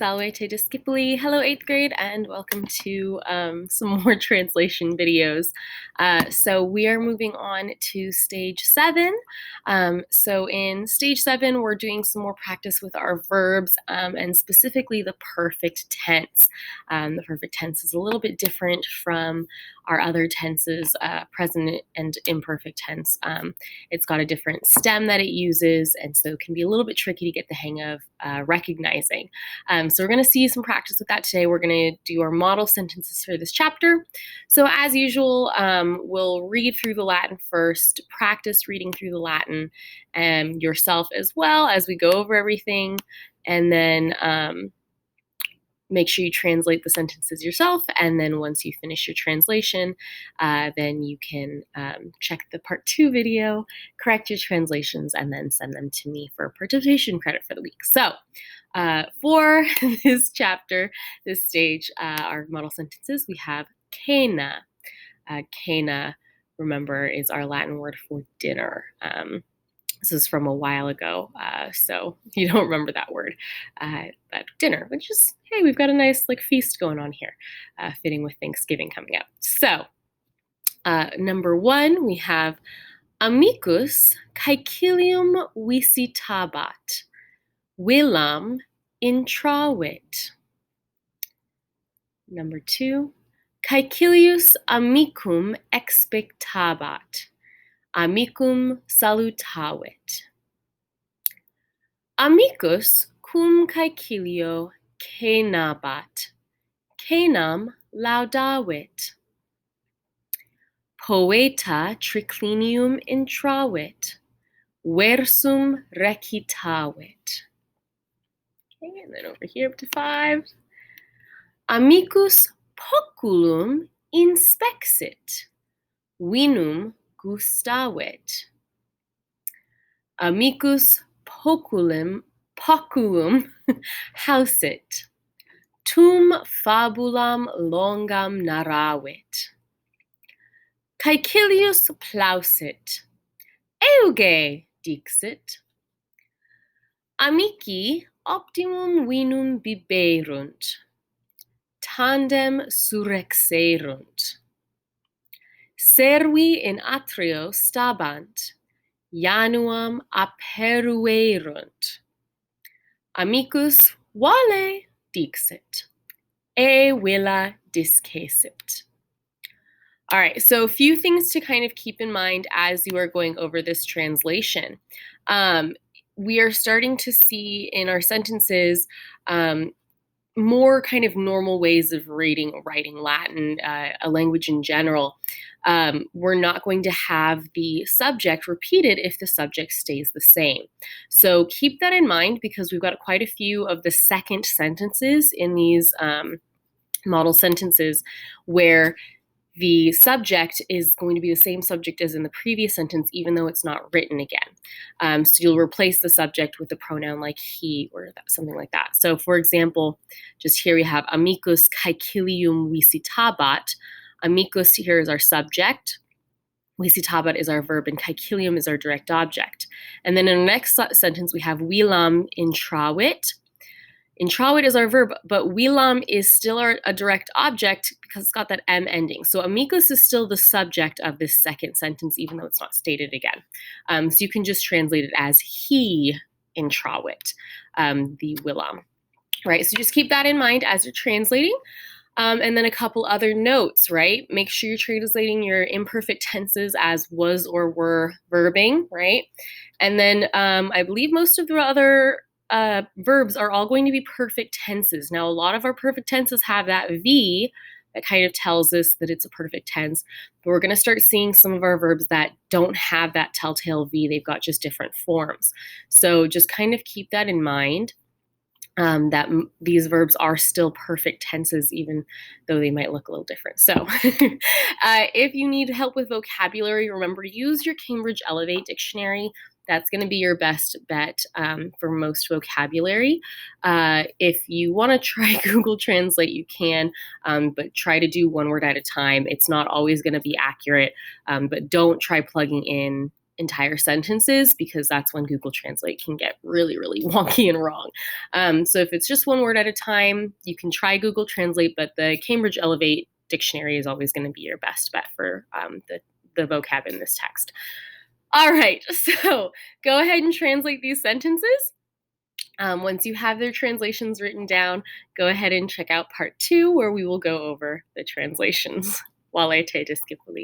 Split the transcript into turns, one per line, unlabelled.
Salve Discipuli. Hello, 8th grade, and welcome to some more translation videos. So we are moving on to stage 7. So in stage 7, we're doing some more practice with our verbs and specifically the perfect tense. The perfect tense is a little bit different from our other tenses, present and imperfect tense. It's got a different stem that it uses, and so it can be a little bit tricky to get the hang of recognizing. So we're going to see some practice with that today. We're going to do our model sentences for this chapter. So as usual, we'll read through the Latin first, practice reading through the Latin yourself as well as we go over everything, and then make sure you translate the sentences yourself, and then once you finish your translation, then you can check the part 2 video, correct your translations, and then send them to me for participation credit for the week. So for this chapter, this stage, our model sentences, we have cena. Cena, remember, is our Latin word for dinner. This is from a while ago, so you don't remember that word. But dinner, which is, hey, we've got a nice feast going on here, fitting with Thanksgiving coming up. So number 1, we have amicus caecilium visitabat, villam intravit. Number 2, caecilius amicum expectabat, amicum salutavit. Amicus cum caecilio cenabat, cenam laudavit. Poeta triclinium intravit, versum recitavit. Okay, and then over here up to 5. Amicus poculum inspexit, vinum gustavit. Amicus poculum hausit, tum fabulam longam narravit. Caecilius plausit, euge dixit. Amici optimum vinum biberunt, tandem surrexerunt. Servi in atrio stabant, januam aperuerunt. Amicus vale dixit, e villa discacit. All right, so a few things to kind of keep in mind as you are going over this translation. We are starting to see in our sentences more kind of normal ways of reading or writing Latin, a language in general. We're not going to have the subject repeated if the subject stays the same. So keep that in mind, because we've got quite a few of the second sentences in these model sentences where the subject is going to be the same subject as in the previous sentence, even though it's not written again. So you'll replace the subject with the pronoun like he or something like that. So for example, just here we have amicus caecilium visitabat. Amicus here is our subject. Visitabat is our verb, and caecilium is our direct object. And then in the next sentence, we have villam intravit. Intravit is our verb, but villam is still a direct object because it's got that M ending. So amicus is still the subject of this second sentence, even though it's not stated again. So you can just translate it as he intravit, the villam. Right, so just keep that in mind as you're translating. And then a couple other notes, right? Make sure you're translating your imperfect tenses as was or were verbing, right? And then I believe most of the other verbs are all going to be perfect tenses. Now, a lot of our perfect tenses have that V that kind of tells us that it's a perfect tense, but we're going to start seeing some of our verbs that don't have that telltale V. They've got just different forms. So just kind of keep that in mind, that these verbs are still perfect tenses, even though they might look a little different. So if you need help with vocabulary, remember, use your Cambridge Elevate Dictionary. That's going to be your best bet for most vocabulary. If you want to try Google Translate, you can, but try to do one word at a time. It's not always going to be accurate, but don't try plugging in entire sentences, because that's when Google Translate can get really, really wonky and wrong. So if it's just one word at a time, you can try Google Translate, but the Cambridge Elevate dictionary is always going to be your best bet for the vocab in this text. All right, so go ahead and translate these sentences. Once you have their translations written down, go ahead and check out part 2, where we will go over the translations. Wale te discipuli.